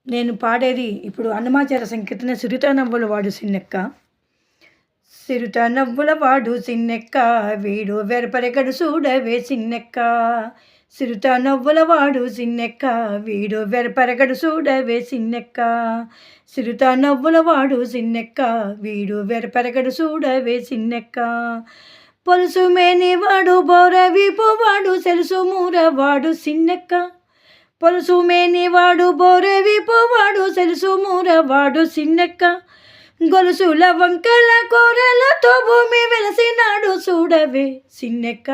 నేను పాడేది ఇప్పుడు అన్నమాచార్య సంకీర్తన సిరిత నవ్వుల వాడు సిన్నెక్క. సిరిత నవ్వుల వాడు సిన్నెక్క వీడు వెరపరెగడు చూడవే సిన్నెక్క. సిరిత నవ్వుల వాడు సిన్నెక్క వీడు వెరపరెగడు చూడవే సిన్నెక్క. సిరిత నవ్వుల వాడు సిన్నెక్క వీడు వెరపరెగడు చూడవే సిన్నెక్క. పొలుసు మేని వాడు బోరవీపు వాడు సెలుసు మూర వాడు సిన్నెక్క. పొలుసు మేనివాడు బోరెవిపోవాడు సెలుసు మూరవాడు సిన్నెక్క. గొలుసుల వంకల కూరలతో భూమి వెలసినాడు చూడవే సిన్నెక్క.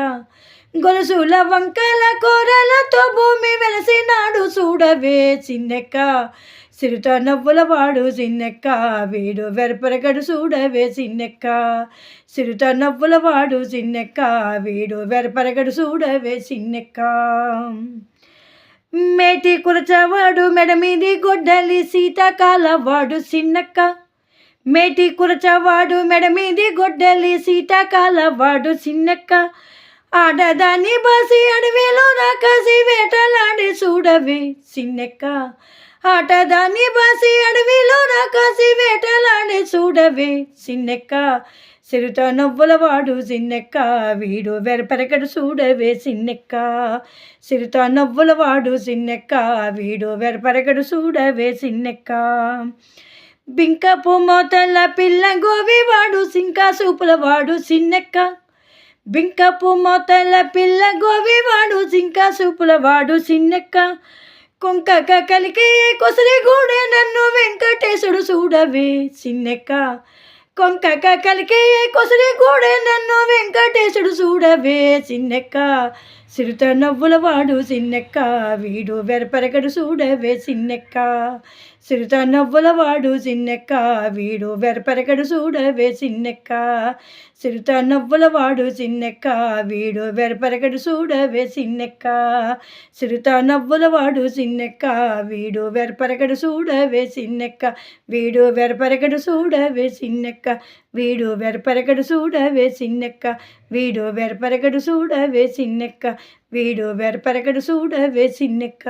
గొలుసుల వంకల కూరలతో భూమి వెలసినాడు చూడవే సిన్నెక్క. సిరిత నవ్వుల వాడు సిన్నెక్క వీడు వెరపరగడు చూడవే సిన్నెక్క. సిరిత నవ్వుల వాడు సిన్నెక్క వీడు వెరపరగడు చూడవే సిన్నెక్క. మేటి కురచవాడు మెడ మీది గొడ్డలి శీతాకాల వాడు సిన్నెక్క. మేటి కురచవాడు మెడ మీది గొడ్డలి శీతాకాల వాడు సిన్నెక్క. ఆడదాన్ని బాసి అడవిలో రాకాసి వేటలాడి చూడవే సిన్నెక్క. ఆటదాన్ని బాసి అడవిలో రాకాసి వేటలాడి చూడవే సిన్నెక్క. సిరిత నవ్వుల వాడు సిన్నెక్క వీడు వెరపరగడు చూడవే సిన్నెక్క. సిరిత నవ్వుల వాడు సిన్నెక్క వీడు వెరపరగడు చూడవే సిన్నెక్క. బింకపు మోతల పిల్ల గోవి వాడు సింకా సూపుల వాడు సిన్నెక్క. బింకపు మోతల పిల్ల గోవి వాడు సింకా సూపుల వాడు సిన్నెక్క. కొంకక కలికి కొసరి గూడే నన్ను వెంకటేశుడు చూడవే సిన్నెక్క. కొంకక కలికి కొసరి గూడే నన్ను వెంకటేశుడు చూడవే సిన్నెక్క. సిరిత నవ్వుల వాడు సిన్నెక్క వీడు వెరపరగడు చూడవే సిన్నెక్క. సిరిత నవ్వుల వాడు సిన్నెక్క వీడు వెరపరగడు చూడవే సిన్నెక్క. సిరిత నవ్వుల వాడు సిన్నెక్క వీడు వెరపరగడు చూడవే సిన్నెక్క. సిరిత నవ్వుల వాడు సిన్నెక్క వీడు వెరపరగడు చూడవే సిన్నెక్క. వీడు వెరపరగడు చూడవే సిన్నెక్క. వీడు వెరపరగడు చూడవే సిన్నెక్క. వీడు వెరపరగడు చూడవే సిన్నెక్క. వీడు వెరపరగడు చూడవే సిన్నెక్క.